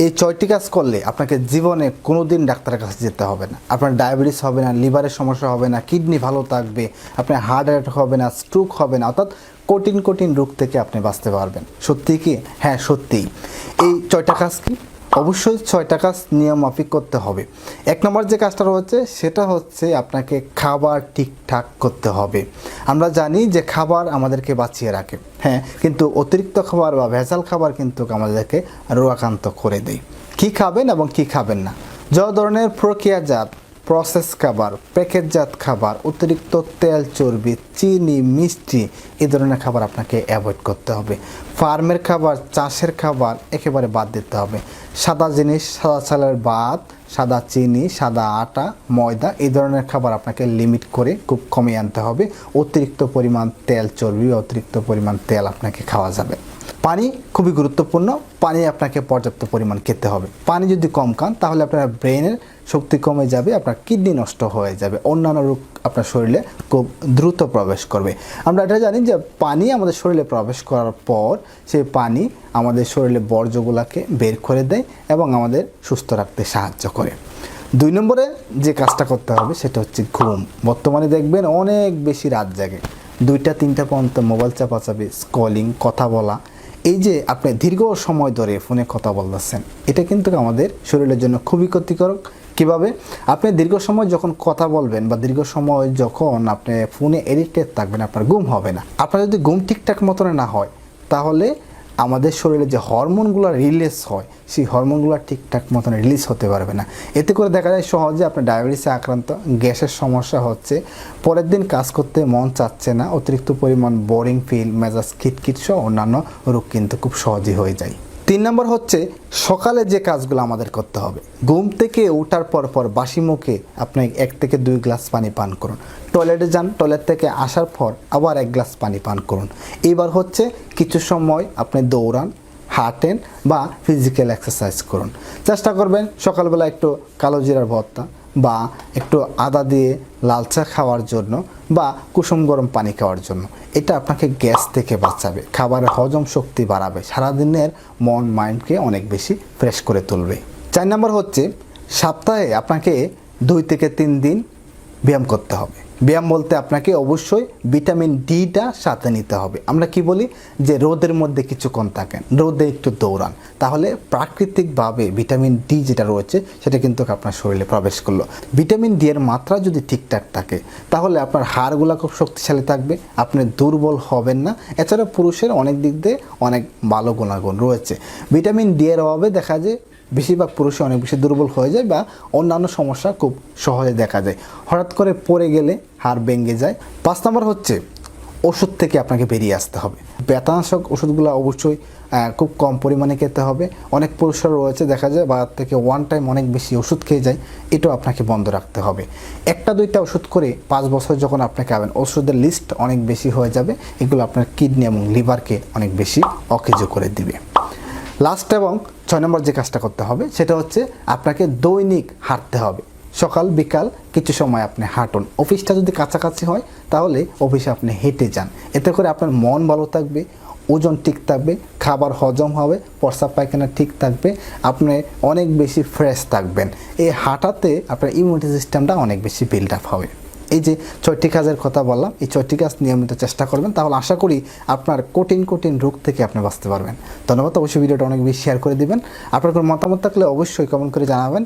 এই 6টি কাজ করলে আপনাকে জীবনে কোনোদিন ডাক্তারের কাছে যেতে হবে না। আপনার ডায়াবেটিস হবে না, লিভারের সমস্যা হবে না, কিডনি ভালো থাকবে, আপনার হার্ট অ্যাটাক হবে না, স্ট্রোক হবে না, অর্থাৎ কঠিন কঠিন রোগ থেকে আপনি বাঁচতে পারবেন। সত্যি কি? হ্যাঁ সত্যিই। এই 6টা কাজ কি? অবশ্যই 6টা কাজ নিয়ম মাফিক করতে হবে। 1 নম্বর যে কাজটা রয়েছে সেটা হচ্ছে আপনাকে খাবার ঠিকঠাক করতে হবে। আমরা জানি যে খাবার আমাদেরকে বাঁচিয়ে রাখে, হ্যাঁ, কিন্তু অতিরিক্ত খাবার বা ভেজাল খাবার কিন্তু আমাদেরকে রোগাক্রান্ত করে দেয়। কী খাবেন এবং কী খাবেন না, যত ধরনের প্রক্রিয়াজাত প্রসেস খাবার, প্যাকেটজাত খাবার, অতিরিক্ত তেল চর্বি, চিনি, মিষ্টি, এই ধরনের খাবার আপনাকে অ্যাভয়েড করতে হবে। ফার্মের খাবার, চাষের খাবার একেবারে বাদ দিতে হবে। সাদা জিনিস, সাদা চালের ভাত, সাদা চিনি, সাদা আটা, ময়দা, এই ধরনের খাবার আপনাকে লিমিট করে খুব কমিয়ে আনতে হবে। অতিরিক্ত পরিমাণ তেল চর্বি, অতিরিক্ত পরিমাণ তেল আপনাকে খাওয়া যাবে। পানি খুবই গুরুত্বপূর্ণ। পানি আপনাকে পর্যাপ্ত পরিমাণ খেতে হবে। পানি যদি কম খান তাহলে আপনার ব্রেনের শক্তি কমে যাবে, আপনার কিডনি নষ্ট হয়ে যাবে, অন্যান্য রোগ আপনার শরীরে খুব দ্রুত প্রবেশ করবে। আমরা এটা জানি যে পানি আমাদের শরীরে প্রবেশ করার পর সেই পানি আমাদের শরীরে বর্জ্যগুলোকে বের করে দেয় এবং আমাদের সুস্থ রাখতে সাহায্য করে। 2 নম্বরে যে কাজটা করতে হবে সেটা হচ্ছে ঘুম। বর্তমানে দেখবেন অনেক বেশি রাত জাগে, 2টা 3টা পর্যন্ত মোবাইল চাপাচাপি, স্ক্রলিং, কথা বলা, এই যে আপনি দীর্ঘ সময় ধরে ফোনে কথা বলতেছেন, এটা কিন্তু আমাদের শরীরের জন্য খুবই ক্ষতিকারক। কিভাবে? আপনি দীর্ঘ সময় যখন কথা বলবেন বা দীর্ঘ সময় যখন আপনি ফোনে এডিক্টেড থাকবেন, আপনার ঘুম হবে না। আপনার যদি ঘুম ঠিকঠাক মতন না হয় তাহলে আমাদের শরীরে যে হরমোনগুলো রিলিজ হয় সেই হরমোনগুলো ঠিকঠাক মতন রিলিজ হতে পারবে না। এতে করে দেখা যায় সহজে আপনার ডায়াবেটিসে আক্রান্ত, গ্যাসের সমস্যা হচ্ছে, পরের দিন কাজ করতে মন চাচ্ছে না, অতিরিক্ত পরিমাণ বোরিং ফিল, মেজাজ খিটখিট সহ অন্যান্য রোগ কিন্তু খুব সহজেই হয়ে যায়। 3 নম্বর হচ্ছে সকালে যে কাজগুলো আমাদের করতে হবে। ঘুম থেকে ওঠার পর বাসি মুখে আপনি 1 থেকে 2 গ্লাস পানি পান করুন। টয়লেটে যান, টয়লেট থেকে আসার পর আবার 1 গ্লাস পানি পান করুন। এবার হচ্ছে কিছু সময় আপনি দৌড়ান, হাঁটেন বা ফিজিক্যাল এক্সারসাইজ করুন। চেষ্টা করবেন সকালবেলা একটু কালো জিরার ভর্তা বা একটু আদা দিয়ে লাল চা খাওয়ার জন্য বা কুসুম গরম পানি খাওয়ার জন্য। এটা আপনাকে গ্যাস থেকে বাঁচাবে, খাবারের হজম শক্তি বাড়াবে, সারাদিনের মন মাইন্ডকে অনেক বেশি ফ্রেশ করে তুলবে। 4 নম্বর হচ্ছে সপ্তাহে আপনাকে 2 থেকে 3 দিন ব্যায়াম করতে হবে। ব্যায়াম বলতে আপনাকে অবশ্যই ভিটামিন ডিটা সাথে নিতে হবে। আমরা কি বলি যে রোদের মধ্যে কিছুক্ষণ থাকেন, রোদে একটু দৌড়ান, তাহলে প্রাকৃতিকভাবে ভিটামিন ডি যেটা রয়েছে সেটা কিন্তু আপনার শরীরে প্রবেশ করলো। ভিটামিন ডি এর মাত্রা যদি ঠিকঠাক থাকে তাহলে আপনার হাড়গুলো খুব শক্তিশালী থাকবে, আপনি দুর্বল হবেন না। এছাড়া পুরুষের অনেক দিক দিয়ে অনেক ভালো গুণাগুণ রয়েছে। ভিটামিন ডি এর অভাবে দেখা যায় বেশিরভাগ পুরুষে অনেক বেশি দুর্বল হয়ে যায় বা অন্যান্য সমস্যা খুব সহজে দেখা যায়, হঠাৎ করে পড়ে গেলে হাড় ভেঙে যায়। 5 নম্বর হচ্ছে ওষুধ থেকে আপনাকে বেরিয়ে আসতে হবে। ব্যথানাশক ওষুধগুলো অবশ্যই খুব কম পরিমাণে খেতে হবে। অনেক পুরুষরা রয়েছে দেখা যায় বাজার থেকে 1 টাইম অনেক বেশি ওষুধ খেয়ে যায়, এটাও আপনাকে বন্ধ রাখতে হবে। 1টা 2টা ওষুধ করে 5 বছর যখন আপনি খাবেন, ওষুধের লিস্ট অনেক বেশি হয়ে যাবে, এগুলো আপনার কিডনি এবং লিভারকে অনেক বেশি অকেজ করে দিবে। লাস্ট এবং 6 নম্বর যে কাজটা করতে হবে সেটা হচ্ছে আপনাকে দৈনিক হাঁটতে হবে। সকাল বিকাল কিছু সময় আপনি হাঁটুন। অফিসটা যদি কাছাকাছি হয় তাহলে অফিসে আপনি হেঁটে যান। এতে করে আপনার মন ভালো থাকবে, ওজন ঠিক থাকবে, খাবার হজম হবে, প্রস্রাব পায়খানা ঠিক থাকবে, আপনি অনেক বেশি ফ্রেশ থাকবেন। এই হাঁটাতে আপনার ইমিউনিটি সিস্টেমটা অনেক বেশি বিল্ড আপ হবে। এই যে 6টি কাজের কথা বললাম, এই 6টি কাজ নিয়মিত চেষ্টা করবেন, তাহলে আশা করি আপনার কঠিন কঠিন রোগ থেকে আপনি বাঁচতে পারবেন। ধন্যবাদ। অবশ্যই ভিডিওটা অনেক বেশি শেয়ার করে দিবেন। আপনার কোনো মতামত থাকলে অবশ্যই কমেন্ট করে জানাবেন।